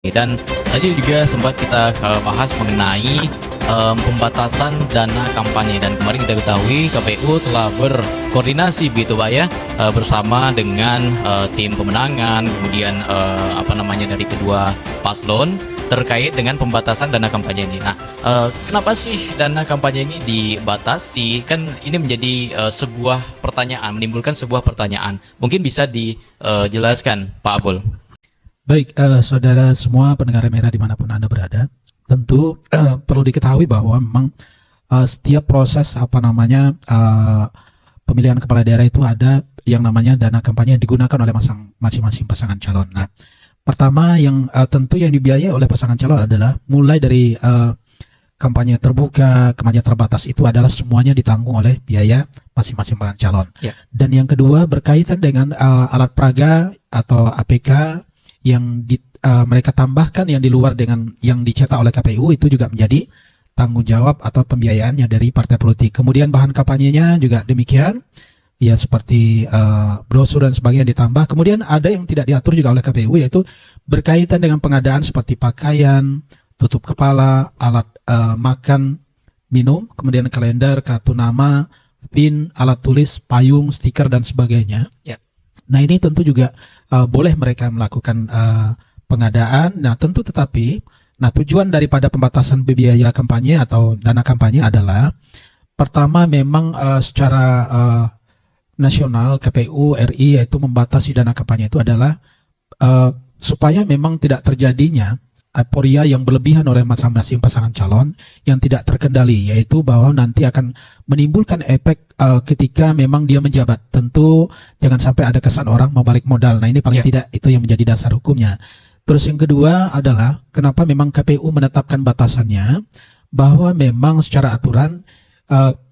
Dan tadi juga sempat kita bahas mengenai pembatasan dana kampanye, dan kemarin kita ketahui KPU telah berkoordinasi begitu Pak ya, bersama dengan tim pemenangan, kemudian apa namanya dari kedua paslon terkait dengan pembatasan dana kampanye ini. Nah, kenapa sih dana kampanye ini dibatasi? Kan ini menjadi sebuah pertanyaan, menimbulkan sebuah pertanyaan. Mungkin bisa dijelaskan Pak Abul. Baik, saudara semua pendengar MRA dimanapun Anda berada, tentu perlu diketahui bahwa memang setiap proses pemilihan kepala daerah itu ada yang namanya dana kampanye yang digunakan oleh masing-masing pasangan calon. Nah, pertama yang tentu yang dibiayai oleh pasangan calon adalah mulai dari kampanye terbuka, kampanye terbatas itu adalah semuanya ditanggung oleh biaya masing-masing pasangan calon. Ya. Dan yang kedua berkaitan dengan alat peraga atau APK yang mereka tambahkan yang di luar dengan yang dicetak oleh KPU itu juga menjadi tanggung jawab atau pembiayaannya dari partai politik. Kemudian bahan kampanyenya juga demikian, ya seperti brosur dan sebagainya ditambah. Kemudian ada yang tidak diatur juga oleh KPU, yaitu berkaitan dengan pengadaan seperti pakaian, tutup kepala, alat makan, minum, kemudian kalender, kartu nama, pin, alat tulis, payung, stiker dan sebagainya. Ya. Nah ini tentu juga boleh mereka melakukan pengadaan. Nah tentu tetapi, tujuan daripada pembatasan biaya kampanye atau dana kampanye adalah pertama memang secara nasional KPU RI yaitu membatasi dana kampanye itu adalah supaya memang tidak terjadinya euforia yang berlebihan oleh masing-masing pasangan calon yang tidak terkendali, yaitu bahwa nanti akan menimbulkan efek ketika memang dia menjabat. Tentu jangan sampai ada kesan orang mau balik modal. Nah ini paling tidak itu yang menjadi dasar hukumnya. Terus yang kedua adalah kenapa memang KPU menetapkan batasannya, bahwa memang secara aturan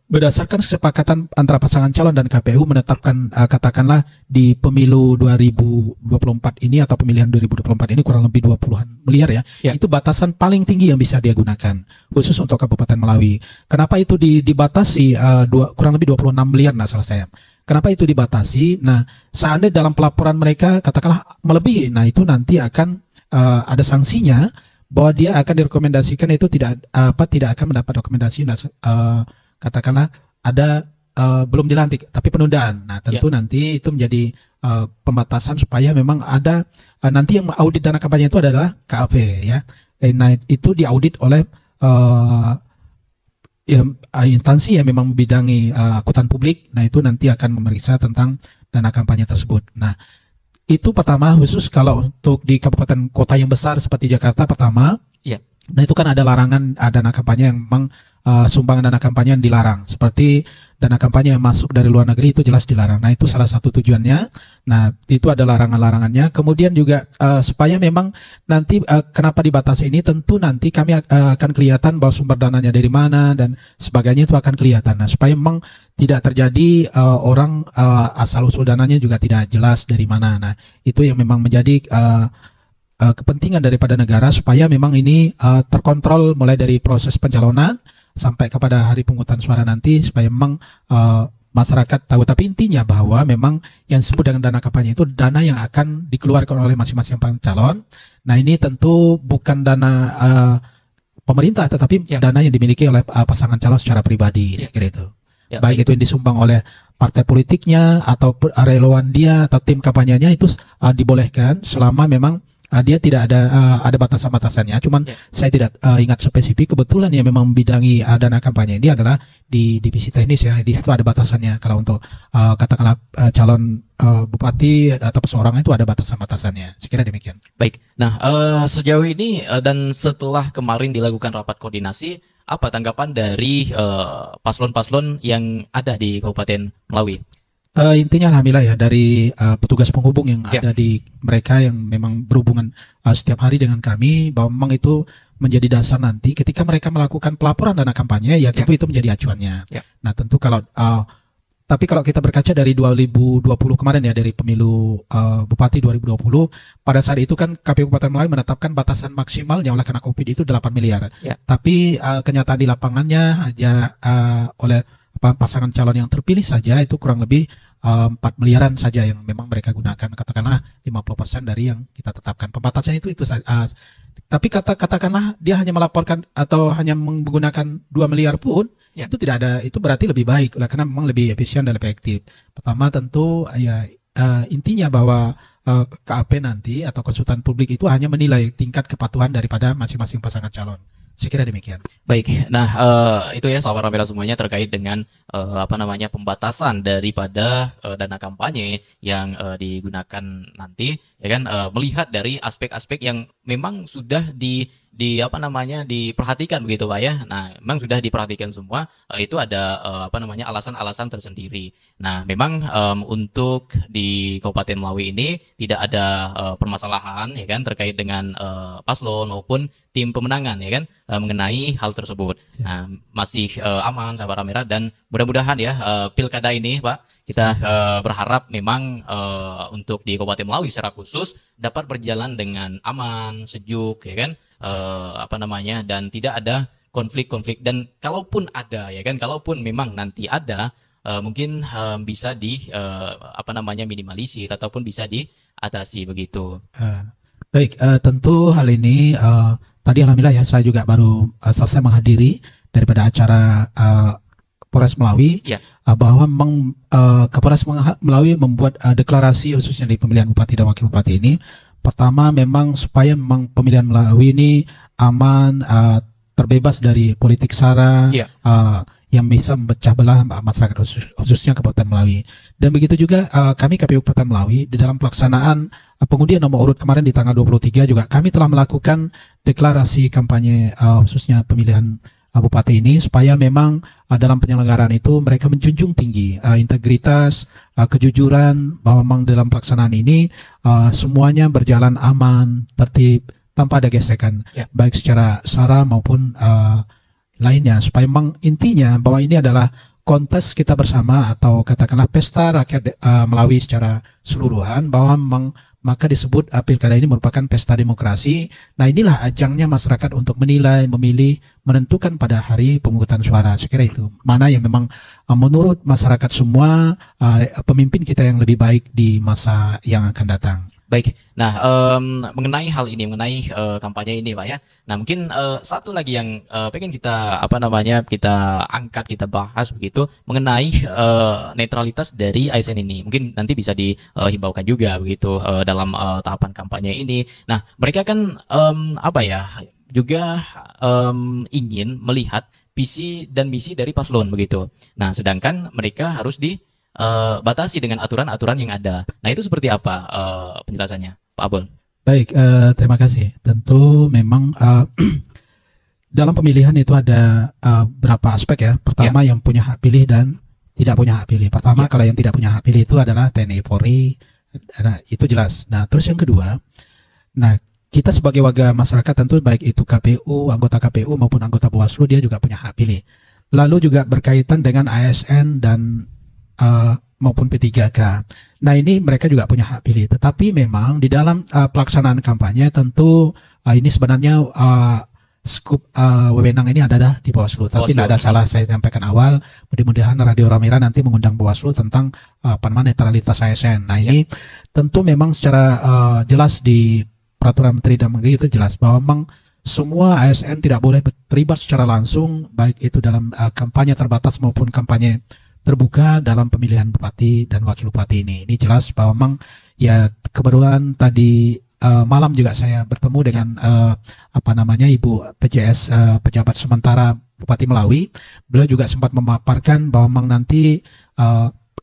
berdasarkan kesepakatan antara pasangan calon dan KPU menetapkan katakanlah di pemilu 2024 ini atau pemilihan 2024 ini kurang lebih 20-an miliar ya. Itu batasan paling tinggi yang bisa dia gunakan khusus untuk Kabupaten Melawi. Kenapa itu dibatasi kurang lebih 26 miliar salah saya. Kenapa itu dibatasi? Nah, seandainya dalam pelaporan mereka katakanlah melebihi, nah itu nanti akan ada sanksinya bahwa dia akan direkomendasikan itu tidak akan mendapat rekomendasi katakanlah ada belum dilantik tapi penundaan. Nah tentu nanti itu menjadi pembatasan supaya memang ada nanti yang audit dana kampanye itu adalah KAP ya. Nah itu diaudit oleh instansi yang memang membidangi akuntan publik. Nah itu nanti akan memeriksa tentang dana kampanye tersebut. Nah itu pertama khusus kalau untuk di kabupaten kota yang besar seperti Jakarta pertama. Nah itu kan ada larangan dana kampanye yang memang sumbangan dana kampanye yang dilarang, seperti dana kampanye yang masuk dari luar negeri itu jelas dilarang. Nah itu salah satu tujuannya. Nah itu ada larangan-larangannya. Kemudian juga supaya memang nanti kenapa dibatasi ini, tentu nanti kami akan kelihatan bahwa sumber dananya dari mana dan sebagainya itu akan kelihatan. Nah supaya memang tidak terjadi orang asal usul dananya juga tidak jelas dari mana. Nah itu yang memang menjadi kepentingan daripada negara supaya memang ini terkontrol mulai dari proses pencalonan sampai kepada hari pemungutan suara nanti, supaya memang masyarakat tahu. Tapi intinya bahwa memang yang disebut dengan dana kampanye itu dana yang akan dikeluarkan oleh masing-masing calon. Nah ini tentu bukan dana pemerintah, tetapi dana yang dimiliki oleh pasangan calon secara pribadi, saya kira itu. Baik itu yang disumbang oleh partai politiknya atau relawan dia atau tim kampanyenya itu dibolehkan selama memang dia tidak ada batasan-batasannya. Cuman saya tidak ingat spesifik. Kebetulan yang memang membidangi dana kampanye ini adalah di divisi teknis ya. Di situ ada batasannya. Kalau untuk katakanlah calon bupati atau perseorangan itu ada batasan-batasannya. Sekira demikian. Baik. Nah sejauh ini dan setelah kemarin dilakukan rapat koordinasi, apa tanggapan dari paslon-paslon yang ada di Kabupaten Melawi? Intinya alhamdulillah ya dari petugas penghubung yang ada di mereka yang memang berhubungan setiap hari dengan kami, bahwa memang itu menjadi dasar nanti ketika mereka melakukan pelaporan dana kampanye ya tentu itu menjadi acuannya. Nah tentu kalau tapi kalau kita berkaca dari 2020 kemarin ya, dari pemilu Bupati 2020, pada saat itu kan KPU Kabupaten Melawi menetapkan batasan maksimalnya oleh karena COVID itu 8 miliar. Tapi kenyataan di lapangannya hanya oleh pasangan calon yang terpilih saja itu kurang lebih 4 miliaran saja yang memang mereka gunakan, katakanlah 50% dari yang kita tetapkan. Pembatasan itu saja. Tapi katakanlah dia hanya melaporkan atau hanya menggunakan 2 miliar pun, Ya. itu tidak ada, itu berarti lebih baik lah, karena memang lebih efisien dan lebih efektif. Pertama tentu ya intinya bahwa KAP nanti atau konsultan publik itu hanya menilai tingkat kepatuhan daripada masing-masing pasangan calon. Saya kira demikian. Baik, nah itu ya sahabat Ramira semuanya terkait dengan pembatasan daripada dana kampanye yang digunakan nanti, ya kan, melihat dari aspek-aspek yang memang sudah diperhatikan begitu Pak ya. Nah, memang sudah diperhatikan semua, itu ada alasan-alasan tersendiri. Nah, memang untuk di Kabupaten Melawi ini tidak ada permasalahan ya kan terkait dengan paslon maupun tim pemenangan ya kan mengenai hal tersebut. Nah, masih aman sahabat Ramira, dan mudah-mudahan ya pilkada ini Pak, kita berharap memang untuk di Kabupaten Melawi secara khusus dapat berjalan dengan aman, sejuk ya kan, dan tidak ada konflik-konflik, dan kalaupun ada ya kan, kalaupun memang nanti ada mungkin bisa minimalisir ataupun bisa diatasi begitu. Baik, tentu hal ini tadi alhamdulillah ya, saya juga baru selesai menghadiri daripada acara Kapolres Melawi, Ya. Bahwa memang Kapolres Melawi membuat deklarasi khususnya di pemilihan bupati dan wakil bupati ini. Pertama memang supaya memang pemilihan Melawi ini aman, terbebas dari politik sara, Ya. yang bisa memecah belah masyarakat khususnya Kabupaten Melawi. Dan begitu juga kami KPU Kabupaten Melawi di dalam pelaksanaan pengundian nomor urut kemarin di tanggal 23 juga kami telah melakukan deklarasi kampanye khususnya pemilihan bupati ini, supaya memang dalam penyelenggaraan itu mereka menjunjung tinggi integritas, kejujuran, bahwa memang dalam pelaksanaan ini semuanya berjalan aman, tertib, tanpa ada gesekan, Ya. baik secara sara maupun lainnya, supaya memang intinya bahwa ini adalah kontes kita bersama atau katakanlah pesta rakyat Melawi secara seluruhan, bahwa memang maka disebut pilkada ini merupakan pesta demokrasi. Nah, inilah ajangnya masyarakat untuk menilai, memilih, menentukan pada hari pemungutan suara. Saya kira itu mana yang memang menurut masyarakat semua pemimpin kita yang lebih baik di masa yang akan datang. Baik, nah mengenai hal ini, mengenai kampanye ini Pak ya. Nah mungkin satu lagi yang pengen kita kita angkat, kita bahas begitu, mengenai netralitas dari ASN ini. Mungkin nanti bisa dihimbaukan juga begitu dalam tahapan kampanye ini. Nah mereka kan juga ingin melihat visi dan misi dari paslon begitu. Nah sedangkan mereka harus batasi dengan aturan-aturan yang ada. Nah itu seperti apa penjelasannya, Pak Abul? Baik, terima kasih. Tentu memang dalam pemilihan itu ada berapa aspek ya. Pertama yang punya hak pilih dan tidak punya hak pilih. Pertama kalau yang tidak punya hak pilih itu adalah TNI Polri, itu jelas. Nah terus yang kedua, nah kita sebagai warga masyarakat tentu baik itu KPU, anggota KPU maupun anggota Bawaslu, dia juga punya hak pilih. Lalu juga berkaitan dengan ASN dan maupun P3K. Nah ini mereka juga punya hak pilih. Tetapi memang di dalam pelaksanaan kampanye tentu ini sebenarnya skup wewenang ini adalah di Bawaslu. Tapi tidak ada salah saya sampaikan awal. Mudah-mudahan Radio Ramira nanti mengundang Bawaslu tentang netralitas ASN. Nah ini tentu memang secara jelas di Peraturan Menteri Dalam Negeri itu jelas bahwa memang semua ASN tidak boleh terlibat secara langsung, baik itu dalam kampanye terbatas maupun kampanye terbuka dalam pemilihan bupati dan wakil bupati ini. Ini jelas bahwa memang ya kebetulan tadi malam juga saya bertemu dengan Ibu PJS pejabat sementara Bupati Melawi. Beliau juga sempat memaparkan bahwa memang nanti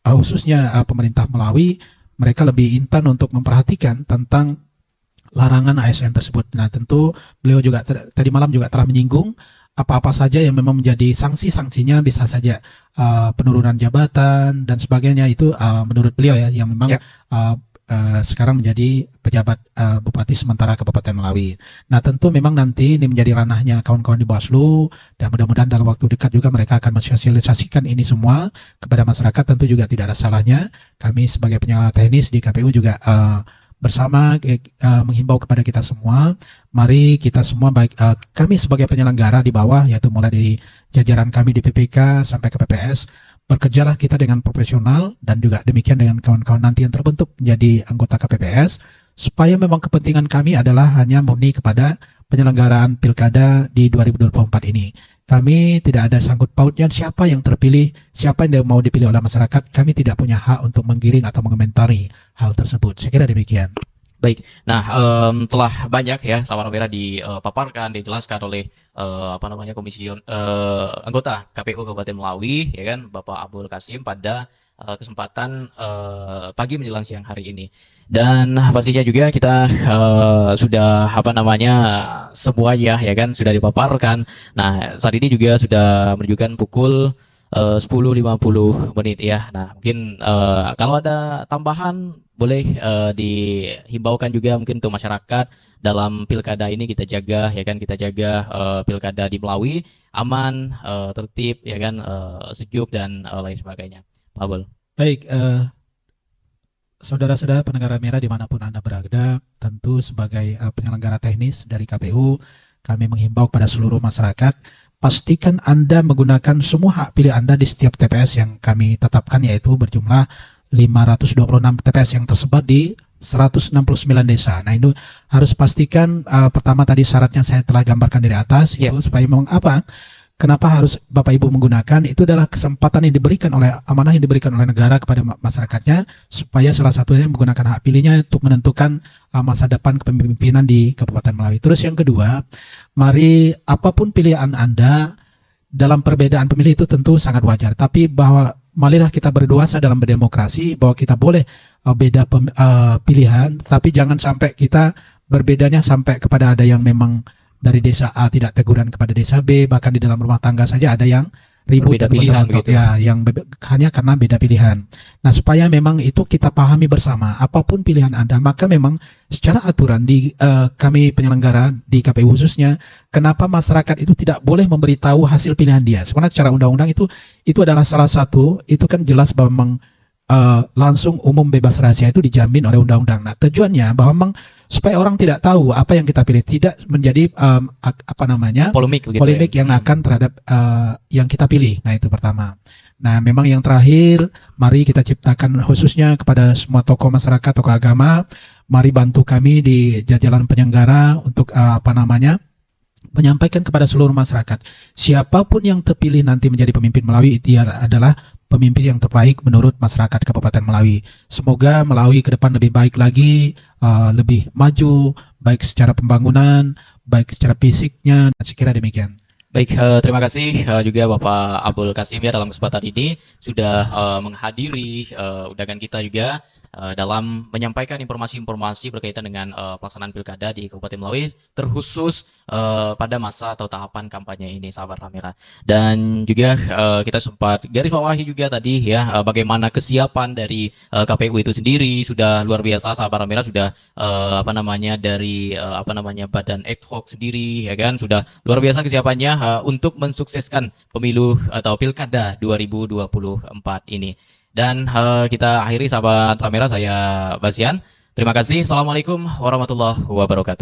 khususnya pemerintah Melawi mereka lebih intan untuk memperhatikan tentang larangan ASN tersebut. Nah tentu beliau juga tadi malam juga telah menyinggung apa-apa saja yang memang menjadi sanksi-sanksinya, bisa saja penurunan jabatan dan sebagainya, itu menurut beliau ya yang memang sekarang menjadi pejabat Bupati sementara Kabupaten Melawi. Nah tentu memang nanti ini menjadi ranahnya kawan-kawan di Bawaslu, dan mudah-mudahan dalam waktu dekat juga mereka akan mensosialisasikan ini semua kepada masyarakat. Tentu juga tidak ada salahnya kami sebagai penyelenggara teknis di KPU juga bersama menghimbau kepada kita semua, mari kita semua baik kami sebagai penyelenggara di bawah, yaitu mulai dari jajaran kami di PPK sampai ke PPS, bekerjalah kita dengan profesional dan juga demikian dengan kawan-kawan nanti yang terbentuk menjadi anggota KPPS, supaya memang kepentingan kami adalah hanya murni kepada penyelenggaraan pilkada di 2024 ini. Kami tidak ada sangkut pautnya siapa yang terpilih, siapa yang mau dipilih oleh masyarakat. Kami tidak punya hak untuk menggiring atau mengomentari hal tersebut. Saya kira demikian. Baik, nah telah banyak ya Sabara Merah dipaparkan, dijelaskan oleh anggota KPU Kabupaten Melawi, ya kan, Bapak Abdul Kasim pada kesempatan pagi menjelang siang hari ini. Dan pastinya juga kita sudah semuanya ya kan sudah dipaparkan. Nah saat ini juga sudah menunjukkan pukul 10.50 ya. Nah mungkin kalau ada tambahan boleh dihimbaukan juga mungkin untuk masyarakat dalam pilkada ini kita jaga ya kan, kita jaga pilkada di Melawi aman, tertib ya kan, sejuk dan lain sebagainya. Pak Abul. Baik, saudara-saudara pendengar Merah dimanapun Anda berada, tentu sebagai penyelenggara teknis dari KPU, kami menghimbau kepada seluruh masyarakat, pastikan Anda menggunakan semua hak pilih Anda di setiap TPS yang kami tetapkan, yaitu berjumlah 526 TPS yang tersebar di 169 desa. Nah, itu harus pastikan pertama tadi syaratnya saya telah gambarkan dari atas, itu supaya memang kenapa harus Bapak Ibu menggunakan, itu adalah kesempatan yang diberikan oleh amanah yang diberikan oleh negara kepada masyarakatnya, supaya salah satunya menggunakan hak pilihnya untuk menentukan masa depan kepemimpinan di Kabupaten Melawi. Terus yang kedua, mari apapun pilihan Anda dalam perbedaan pemilih itu tentu sangat wajar, tapi bahwa marilah kita berdewasa dalam berdemokrasi, bahwa kita boleh beda pilihan, tapi jangan sampai kita berbedanya sampai kepada ada yang memang dari desa A tidak teguran kepada desa B, bahkan di dalam rumah tangga saja ada yang ribut Berbeda pilihan begitu. ya, yang hanya karena beda pilihan. Nah, supaya memang itu kita pahami bersama, apapun pilihan Anda, maka memang secara aturan di kami penyelenggara di KPU khususnya, kenapa masyarakat itu tidak boleh memberitahu hasil pilihan dia. Sebenarnya secara undang-undang itu adalah salah satu, itu kan jelas bahwa memang langsung umum bebas rahasia itu dijamin oleh undang-undang. Nah, tujuannya bahwa memang supaya orang tidak tahu apa yang kita pilih, tidak menjadi polemik yang akan terhadap yang kita pilih. Nah, itu pertama. Nah, memang yang terakhir, mari kita ciptakan khususnya kepada semua tokoh masyarakat, tokoh agama, mari bantu kami di jajaran penyelenggara untuk menyampaikan kepada seluruh masyarakat, siapapun yang terpilih nanti menjadi pemimpin Melawi, dia adalah pemimpin yang terbaik menurut masyarakat Kabupaten Melawi. Semoga Melawi ke depan lebih baik lagi, lebih maju, baik secara pembangunan, baik secara fisiknya. Saya kira demikian. Baik, terima kasih juga Bapak Abdul Kasim ya dalam kesempatan ini sudah menghadiri undangan kita juga dalam menyampaikan informasi-informasi berkaitan dengan pelaksanaan pilkada di Kabupaten Melawi, terkhusus pada masa atau tahapan kampanye ini, sahabat Ramira. Dan juga kita sempat garis bawahi juga tadi ya bagaimana kesiapan dari KPU itu sendiri sudah luar biasa, sahabat Ramira, sudah dari badan ad hoc sendiri ya kan, sudah luar biasa kesiapannya untuk mensukseskan pemilu atau pilkada 2024 ini. Dan kita akhiri sahabat Ramira, saya Basian. Terima kasih. Assalamualaikum warahmatullahi wabarakatuh.